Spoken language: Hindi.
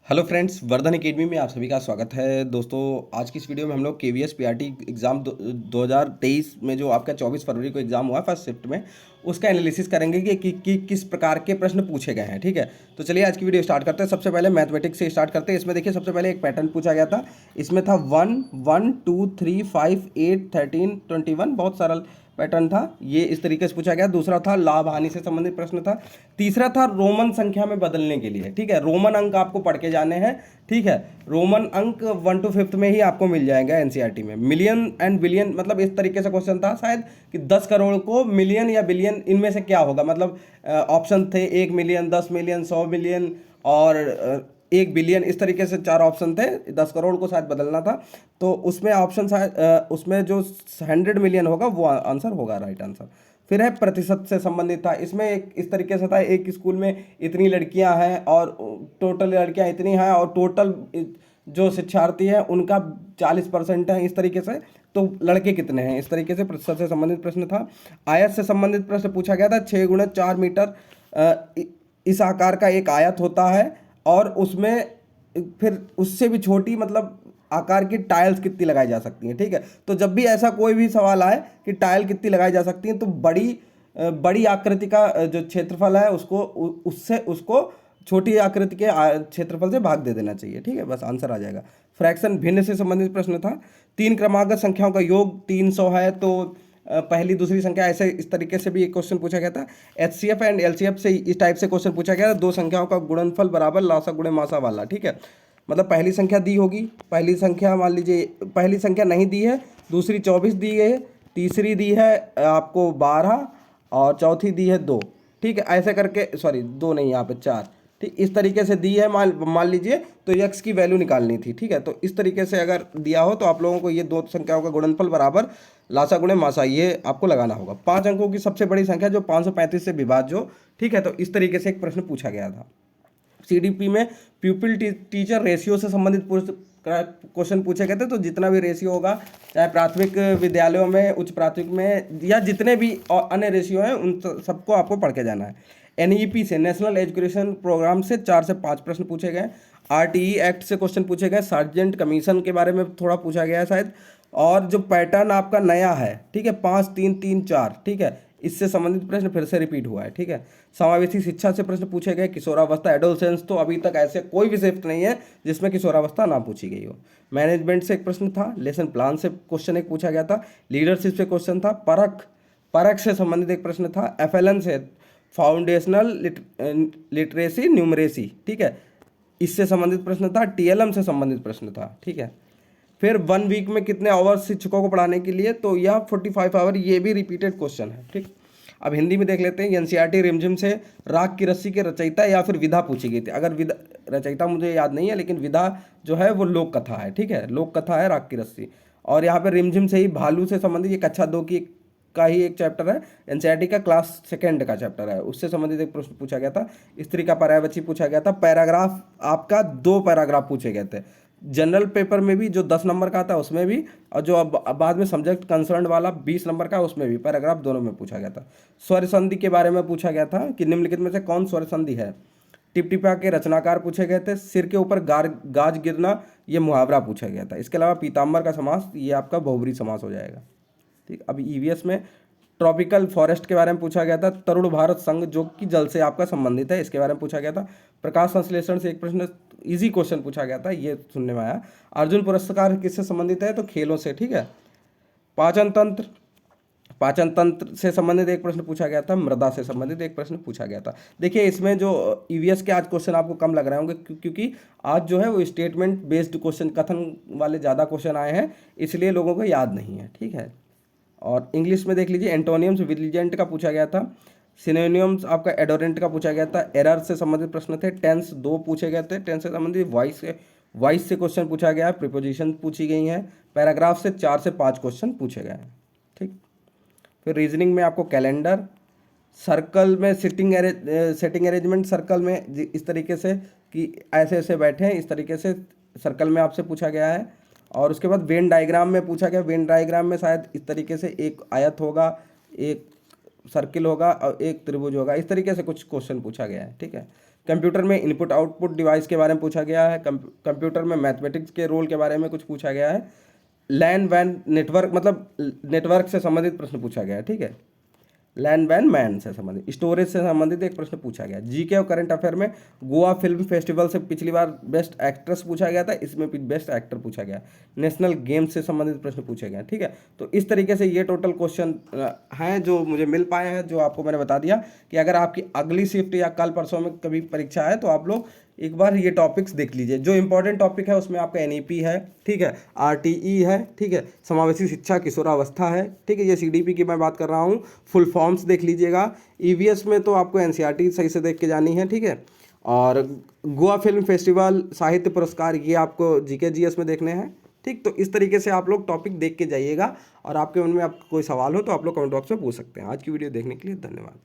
हेलो फ्रेंड्स, वर्धन एकेडमी में आप सभी का स्वागत है। दोस्तों, आज की इस वीडियो में हम लोग केवीएस पीआरटी एग्ज़ाम 2023 में जो आपका 24 फरवरी को एग्ज़ाम हुआ फर्स्ट शिफ्ट में, उसका एनालिसिस करेंगे कि किस प्रकार के प्रश्न पूछे गए हैं। ठीक है, तो चलिए आज की वीडियो स्टार्ट करते हैं। सबसे पहले मैथमेटिक्स से स्टार्ट करते हैं। इसमें देखिए, सबसे पहले एक पैटर्न पूछा गया था। इसमें था 1 1 2 3 5 8 13 21, बहुत सरल पैटर्न था। ये इस तरीके से पूछा गया। दूसरा था लाभ हानि से संबंधित प्रश्न था। तीसरा था रोमन संख्या में बदलने के लिए। ठीक है, रोमन अंक आपको पढ़ के जाने हैं। ठीक है, रोमन अंक 1 to 5 में ही आपको मिल जाएगा एनसीईआरटी में। मिलियन एंड बिलियन, मतलब इस तरीके से क्वेश्चन था शायद कि 10 करोड़ को मिलियन या बिलियन, इनमें से क्या होगा। मतलब ऑप्शन थे 1 मिलियन, 10 मिलियन, 100 मिलियन और 1 बिलियन। इस तरीके से 4 ऑप्शन थे। 10 करोड़ को शायद बदलना था, तो उसमें ऑप्शन शायद उसमें जो 100 मिलियन होगा वो आंसर होगा, राइट आंसर। फिर है प्रतिशत से संबंधित था। इसमें एक इस तरीके से था, एक स्कूल में इतनी लड़कियां हैं और टोटल लड़कियां इतनी हैं और टोटल जो शिक्षार्थी हैं उनका 40% है, इस तरीके से। तो लड़के कितने हैं, इस तरीके से प्रतिशत से संबंधित प्रश्न था। आयत से संबंधित प्रश्न पूछा गया था। 6 × 4 मीटर इस आकार का एक आयत होता है और उसमें फिर उससे भी छोटी, मतलब आकार की टाइल्स कितनी लगाई जा सकती हैं। ठीक है, तो जब भी ऐसा कोई भी सवाल आए कि टाइल कितनी लगाई जा सकती है, तो बड़ी आकृति का जो क्षेत्रफल है उसको छोटी आकृति के क्षेत्रफल से भाग दे देना चाहिए। ठीक है, बस आंसर आ जाएगा। फ्रैक्शन भिन्न से संबंधित प्रश्न था। 3 क्रमागत संख्याओं का योग 300 है, तो पहली दूसरी संख्या, ऐसे इस तरीके से भी एक क्वेश्चन पूछा गया था। एचसीएफ एंड एलसीएफ से इस टाइप से क्वेश्चन पूछा गया था। 2 संख्याओं का गुणनफल बराबर लासा गुणे मासा वाला। ठीक है, मतलब पहली संख्या दी होगी, पहली संख्या मान लीजिए, पहली संख्या नहीं दी है, दूसरी 24 दी गई है, तीसरी दी है आपको 12 और चौथी दी है 2। ठीक है, ऐसे करके, सॉरी 2 नहीं, यहाँ पे 4। ठीक, इस तरीके से दी है, मान लीजिए, तो यक्स की वैल्यू निकालनी थी। ठीक है, तो इस तरीके से अगर दिया हो तो आप लोगों को ये 2 संख्याओं का गुणनफल बराबर लासा गुणे मासा, ये आपको लगाना होगा। 5 अंकों की सबसे बड़ी संख्या जो 535 से विभाज्य हो। ठीक है, तो इस तरीके से एक प्रश्न पूछा गया था। सीडीपी में प्यूपिल टीचर रेशियो से संबंधित क्वेश्चन पूछे गए थे। तो जितना भी रेशियो होगा, चाहे प्राथमिक विद्यालयों में, उच्च प्राथमिक में, या जितने भी अन्य रेशियो हैं, उन सबको आपको पढ़ के जाना है। एनईपी से, नेशनल एजुकेशन प्रोग्राम से 4 से 5 प्रश्न पूछे गए। आरटीई एक्ट से क्वेश्चन पूछे गए। सार्जेंट कमीशन के बारे में थोड़ा पूछा गया है शायद। और जो पैटर्न आपका नया है, ठीक है, 5 3 3 4, ठीक है, इससे संबंधित प्रश्न फिर से रिपीट हुआ है। ठीक है, समावेशी शिक्षा से प्रश्न पूछे गए। किशोरावस्था, एडोलसेंस, तो अभी तक ऐसे कोई भी शिफ्ट नहीं है जिसमें किशोरावस्था ना पूछी गई हो। मैनेजमेंट से एक प्रश्न था। लेसन प्लान से क्वेश्चन एक पूछा गया था। लीडरशिप से क्वेश्चन था। परख से संबंधित एक प्रश्न था। एफएलएन से फाउंडेशनल लिटरेसी न्यूमरेसी, ठीक है, इससे संबंधित प्रश्न था। टीएलएम से संबंधित प्रश्न था। ठीक है, फिर 1 वीक में कितने आवर्स शिक्षकों को पढ़ाने के लिए, तो यह 45 आवर, ये भी रिपीटेड क्वेश्चन है। ठीक, अब हिंदी में देख लेते हैं। एनसीईआरटी रिमझिम से राग की रस्सी के रचयिता या फिर विधा पूछी गई थी। अगर विधा, रचयिता मुझे याद नहीं है, लेकिन विधा जो है वो लोक कथा है। ठीक है, लोक कथा है राग की रस्सी। और यहाँ पे रिमझिम से ही भालू से संबंधित, ये कक्षा 2 का ही एक चैप्टर है। एनसीईआरटी का क्लास 2 का चैप्टर है, उससे संबंधित एक प्रश्न पूछा गया था। स्त्री का पर्यायवाची पूछा गया था। पैराग्राफ आपका 2 पैराग्राफ पूछे गए थे। जनरल पेपर में भी जो 10 नंबर का आता है उसमें भी, और जो अब बाद में सब्जेक्ट कंसर्न वाला 20 नंबर का, उसमें भी पैराग्राफ दोनों में पूछा गया था। स्वर संधि के बारे में पूछा गया था कि निम्नलिखित में से कौन स्वर संधि है। टिपटिपा के रचनाकार पूछे गए थे। सिर के ऊपर गाज गिरना, ये मुहावरा पूछा गया था। इसके अलावा पीताम्बर का समास, ये आपका बहुब्री समास हो जाएगा। ठीक, अब ईवीएस में ट्रॉपिकल फॉरेस्ट के बारे में पूछा गया था। तरुण भारत संघ, जो कि जल से आपका संबंधित है, इसके बारे में पूछा गया था। प्रकाश संश्लेषण से एक प्रश्न, इजी क्वेश्चन पूछा गया था, ये सुनने में आया। अर्जुन पुरस्कार किससे संबंधित है, तो खेलों से। ठीक है, पाचन तंत्र से संबंधित एक प्रश्न पूछा गया था। मृदा से संबंधित एक प्रश्न पूछा गया था। देखिए, इसमें जो ईवीएस के आज क्वेश्चन आपको कम लग रहे होंगे, क्योंकि आज जो है वो स्टेटमेंट बेस्ड क्वेश्चन, कथन वाले ज़्यादा क्वेश्चन आए हैं, इसलिए लोगों को याद नहीं है। ठीक है, और इंग्लिश में देख लीजिए। एंटोनियम्स विजिलेंट का पूछा गया था। सिनोनियम्स आपका एडोरेंट का पूछा गया था। एरर से संबंधित प्रश्न थे। टेंस 2 पूछे गए थे। टेंस से संबंधित वॉइस से क्वेश्चन पूछा गया है। प्रिपोजिशन पूछी गई हैं। पैराग्राफ से 4 से 5 क्वेश्चन पूछे गए हैं। ठीक, फिर रीजनिंग में आपको कैलेंडर, सर्कल में सेटिंग अरेंजमेंट, सर्कल में इस तरीके से कि ऐसे ऐसे बैठे हैं, इस तरीके से सर्कल में आपसे पूछा गया है। और उसके बाद वेन डायग्राम में पूछा गया। वेन डायग्राम में शायद इस तरीके से एक आयत होगा, एक सर्किल होगा और एक त्रिभुज होगा, इस तरीके से कुछ क्वेश्चन पूछा गया है। ठीक है, कंप्यूटर में इनपुट आउटपुट डिवाइस के बारे में पूछा गया है। कंप्यूटर में मैथमेटिक्स के रोल के बारे में कुछ पूछा गया है। लैन वैन नेटवर्क मतलब नेटवर्क से संबंधित प्रश्न पूछा गया है, ठीक है। लैन वैन मैन से संबंधित, स्टोरेज से संबंधित एक प्रश्न पूछा गया। जीके और करंट अफेयर में गोवा फिल्म फेस्टिवल से पिछली बार बेस्ट एक्ट्रेस पूछा गया था, इसमें बेस्ट एक्टर पूछा गया। नेशनल गेम्स से संबंधित प्रश्न पूछे गए, ठीक है। तो इस तरीके से ये टोटल क्वेश्चन हैं जो मुझे मिल पाए हैं, जो आपको मैंने बता दिया कि अगर आपकी अगली शिफ्ट या कल परसों में कभी परीक्षा है तो आप लोग एक बार ये टॉपिक्स देख लीजिए। जो इंपॉर्टेंट टॉपिक है उसमें आपका एनईपी है, ठीक है, आरटीई है, ठीक है, समावेशी शिक्षा किशोरावस्था है, ठीक है, ये सीडीपी की मैं बात कर रहा हूँ। फुल फॉर्म्स देख लीजिएगा। ईवीएस में तो आपको एनसीईआरटी सही से देख के जानी है, ठीक है। और गोवा फिल्म फेस्टिवल, साहित्य पुरस्कार, ये आपको जीके जीएस में देखने हैं, ठीक। तो इस तरीके से आप लोग टॉपिक देख के जाइएगा और आपके मन में आपको कोई सवाल हो तो आप लोग कमेंट बॉक्स में पूछ सकते हैं। आज की वीडियो देखने के लिए धन्यवाद।